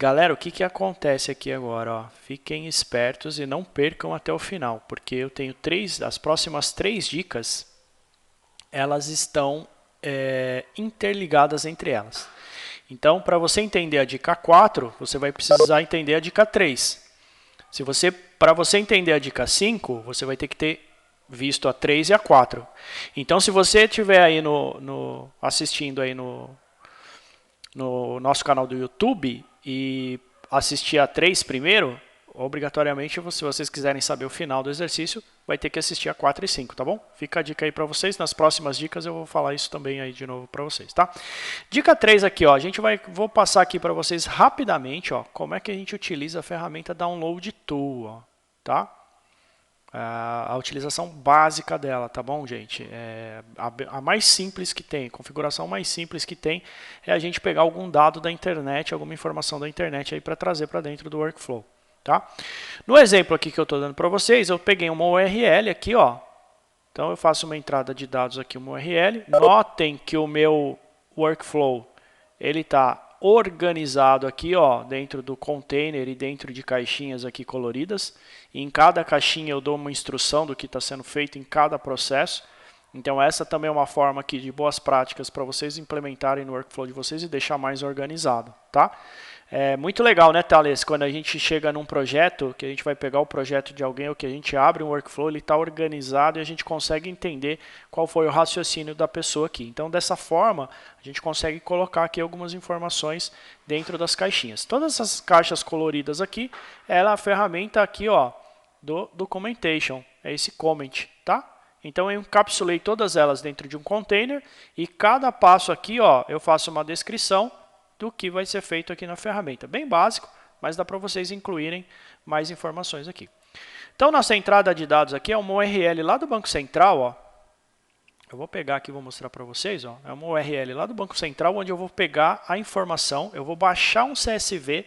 Galera, o que que acontece aqui agora? Ó? Fiquem espertos e não percam até o final, porque eu tenho as próximas três dicas, elas estão interligadas entre elas. Então, para você entender a dica 4, você vai precisar entender a dica 3. Para você entender a dica 5, você vai ter que ter visto a 3 e a 4. Então, se você estiver aí assistindo aí no nosso canal do YouTube e assistir a 3 primeiro, obrigatoriamente, se vocês quiserem saber o final do exercício, vai ter que assistir a 4 e 5, tá bom? Fica a dica aí para vocês. Nas próximas dicas eu vou falar isso também aí de novo para vocês, tá? Dica 3 aqui, ó, vou passar aqui para vocês rapidamente, ó, como é que a gente utiliza a ferramenta Download Tool, ó, tá? A utilização básica dela, tá bom, gente? A mais simples que tem, configuração mais simples que tem é a gente pegar algum dado da internet, alguma informação da internet aí para trazer para dentro do workflow, tá? No exemplo aqui que eu estou dando para vocês, eu peguei uma URL aqui, ó. Então eu faço uma entrada de dados aqui, uma URL. Notem que o meu workflow ele está organizado aqui, ó, dentro do container e dentro de caixinhas aqui coloridas. E em cada caixinha eu dou uma instrução do que está sendo feito em cada processo. Então essa também é uma forma aqui de boas práticas para vocês implementarem no workflow de vocês e deixar mais organizado, tá? É muito legal, né, Thales? Quando a gente chega num projeto, que a gente vai pegar o projeto de alguém, ou que a gente abre um workflow, ele está organizado e a gente consegue entender qual foi o raciocínio da pessoa aqui. Então, dessa forma, a gente consegue colocar aqui algumas informações dentro das caixinhas. Todas essas caixas coloridas aqui, ela é a ferramenta aqui, ó, do Documentation, é esse comment, tá? Então, eu encapsulei todas elas dentro de um container e cada passo aqui, ó, eu faço uma descrição do que vai ser feito aqui na ferramenta. Bem básico, mas dá para vocês incluírem mais informações aqui. Então, nossa entrada de dados aqui é uma URL lá do Banco Central. Ó. Eu vou pegar aqui e vou mostrar para vocês. Ó. É uma URL lá do Banco Central, onde eu vou pegar a informação, eu vou baixar um CSV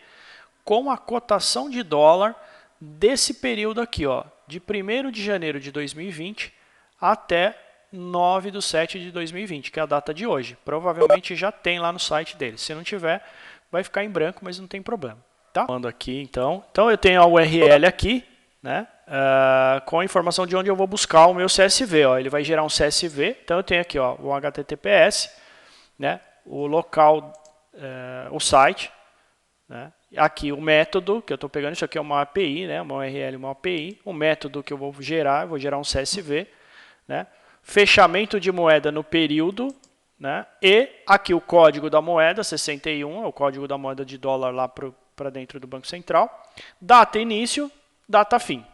com a cotação de dólar desse período aqui, ó, de 1º de janeiro de 2020 até 9/7 de 2020, que é a data de hoje. Provavelmente já tem lá no site deles. Se não tiver, vai ficar em branco, mas não tem problema. Tá? Mando aqui, então. Então, eu tenho a URL aqui, né? Com a informação de onde eu vou buscar o meu CSV. Ó. Ele vai gerar um CSV. Então, eu tenho aqui ó, o HTTPS, né? O local, o site, né? Aqui o método, que eu estou pegando, isso aqui é uma API, né? Uma URL, uma API. O método que eu vou gerar um CSV, né? Fechamento de moeda no período, né? E aqui o código da moeda, 61, é o código da moeda de dólar lá para dentro do Banco Central. Data início, data fim.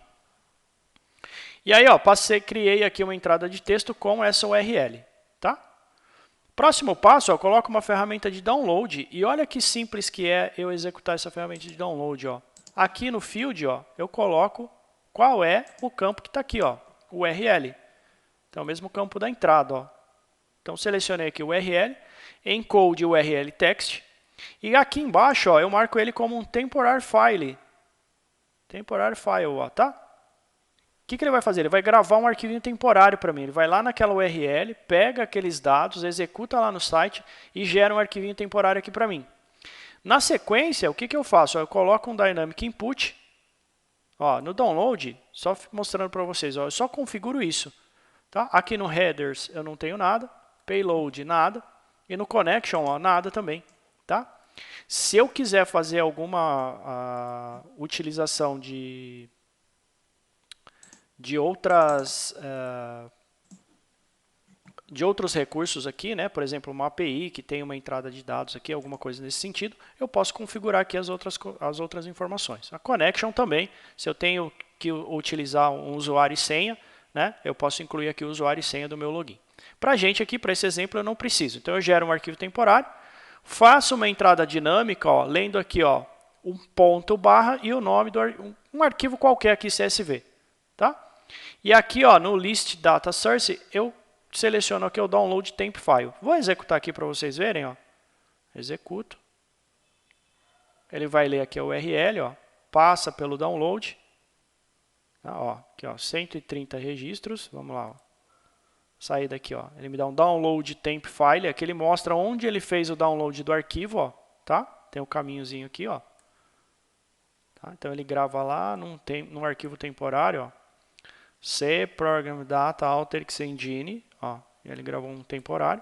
E aí, ó, criei aqui uma entrada de texto com essa URL. Tá? Próximo passo, ó, eu coloco uma ferramenta de download e olha que simples que é eu executar essa ferramenta de download. Ó. Aqui no field, ó, eu coloco qual é o campo que está aqui, ó, URL. Então, o mesmo campo da entrada. Ó. Então, selecionei aqui o URL, encode o URL text, e aqui embaixo ó, eu marco ele como um temporary file. Temporary file, ó, tá? O que ele vai fazer? Ele vai gravar um arquivinho temporário para mim. Ele vai lá naquela URL, pega aqueles dados, executa lá no site e gera um arquivinho temporário aqui para mim. Na sequência, o que eu faço? Eu coloco um Dynamic Input. Ó, no download, só mostrando para vocês, ó, eu só configuro isso. Tá? Aqui no headers eu não tenho nada, payload nada, e no connection ó, nada também. Tá? Se eu quiser fazer alguma utilização de outros recursos aqui, né? Por exemplo, uma API que tem uma entrada de dados aqui, alguma coisa nesse sentido, eu posso configurar aqui as outras informações. A connection também, se eu tenho que utilizar um usuário e senha, né? Eu posso incluir aqui o usuário e senha do meu login. Para a gente aqui, para esse exemplo, eu não preciso. Então, eu gero um arquivo temporário, faço uma entrada dinâmica, ó, lendo aqui ó, um ponto barra e o nome do um arquivo qualquer aqui CSV. Tá? E aqui ó, no List Data Source, eu seleciono aqui o Download Temp File. Vou executar aqui para vocês verem. Ó. Executo. Ele vai ler aqui a URL, ó, passa pelo download. Ó, aqui, ó, 130 registros. Vamos lá. Ó. Sair daqui. Ó. Ele me dá um download temp file. Aqui ele mostra onde ele fez o download do arquivo. Ó, tá? Tem um caminhozinho aqui. Ó. Tá? Então ele grava lá num arquivo temporário, ó, C program data alteryx engine, ó, ele gravou um temporário.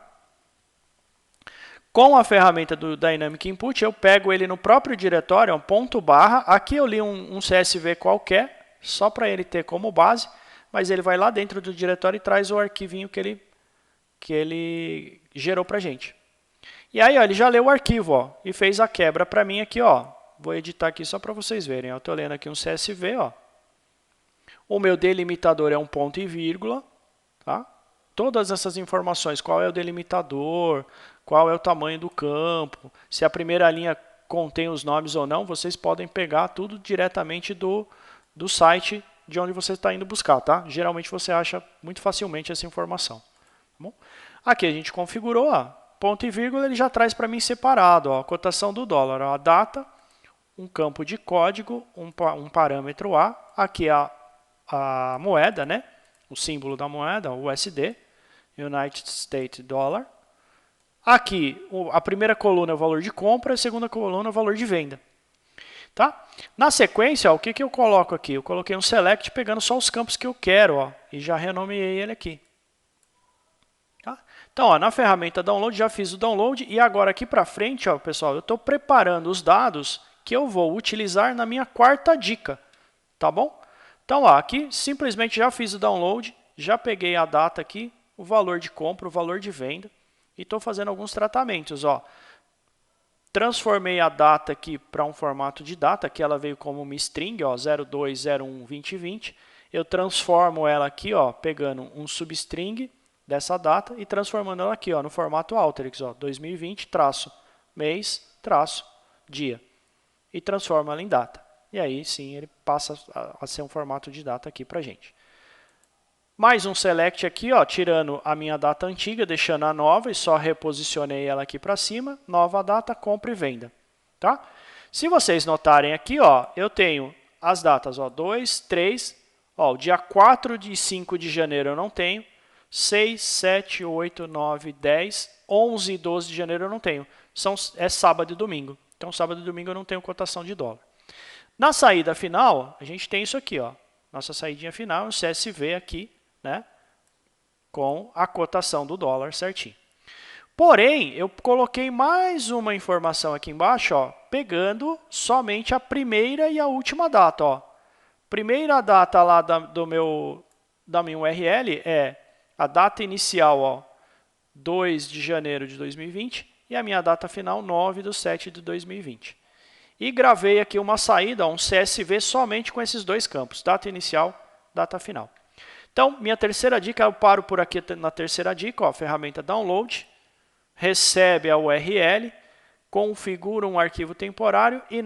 Com a ferramenta do Dynamic Input, eu pego ele no próprio diretório, ó, ponto barra, aqui eu li um CSV qualquer, só para ele ter como base, mas ele vai lá dentro do diretório e traz o arquivinho que ele gerou para a gente. E aí, ó, ele já leu o arquivo, ó, e fez a quebra para mim aqui, ó. Vou editar aqui só para vocês verem. Eu estou lendo aqui um CSV, ó. O meu delimitador é um ponto e vírgula, tá? Todas essas informações, qual é o delimitador, qual é o tamanho do campo, se a primeira linha contém os nomes ou não, vocês podem pegar tudo diretamente do site de onde você está indo buscar, tá? Geralmente você acha muito facilmente essa informação. Tá bom? Aqui a gente configurou, ó, ponto e vírgula, ele já traz para mim separado, ó, a cotação do dólar, ó, a data, um campo de código, um parâmetro A, aqui a moeda, né? O símbolo da moeda, o USD, United States Dollar. Aqui, a primeira coluna é o valor de compra, a segunda coluna é o valor de venda. Tá? Na sequência, ó, o que eu coloco aqui? Eu coloquei um select pegando só os campos que eu quero, ó, e já renomeei ele aqui. Tá? Então, ó, na ferramenta Download, já fiz o download, e agora aqui para frente, ó, pessoal, eu estou preparando os dados que eu vou utilizar na minha quarta dica. Tá bom? Então, ó, aqui simplesmente já fiz o download, já peguei a data aqui, o valor de compra, o valor de venda, e estou fazendo alguns tratamentos. Ó. Transformei a data aqui para um formato de data, que ela veio como uma string, ó, 02012020. Eu transformo ela aqui, ó, pegando um substring dessa data e transformando ela aqui, ó, no formato alteryx, ó, 2020 mês dia, e transformo ela em data. E aí sim ele passa a ser um formato de data aqui para a gente. Mais um select aqui, ó, tirando a minha data antiga, deixando a nova e só reposicionei ela aqui para cima. Nova data, compra e venda. Tá? Se vocês notarem aqui, ó, eu tenho as datas, ó, 2, 3, ó, o dia 4 de 5 de janeiro eu não tenho, 6, 7, 8, 9, 10, 11 e 12 de janeiro eu não tenho. É sábado e domingo. Então, sábado e domingo eu não tenho cotação de dólar. Na saída final, a gente tem isso aqui, ó. Nossa saídinha final, um CSV aqui, né, com a cotação do dólar certinho. Porém, eu coloquei mais uma informação aqui embaixo, ó, pegando somente a primeira e a última data. Ó. Primeira data lá da minha URL é a data inicial, ó, 2 de janeiro de 2020, e a minha data final, 9/7 de 2020. E gravei aqui uma saída, ó, um CSV somente com esses dois campos, data inicial, data final. Então, minha terceira dica, eu paro por aqui na terceira dica, ó, ferramenta Download, recebe a URL, configura um arquivo temporário e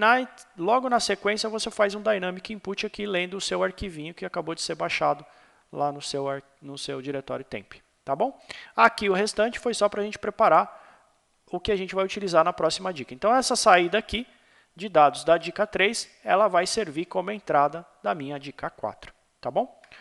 logo na sequência você faz um Dynamic Input aqui, lendo o seu arquivinho que acabou de ser baixado lá no seu diretório temp. Tá bom? Aqui o restante foi só para a gente preparar o que a gente vai utilizar na próxima dica. Então, essa saída aqui de dados da dica 3, ela vai servir como entrada da minha dica 4. Tá bom?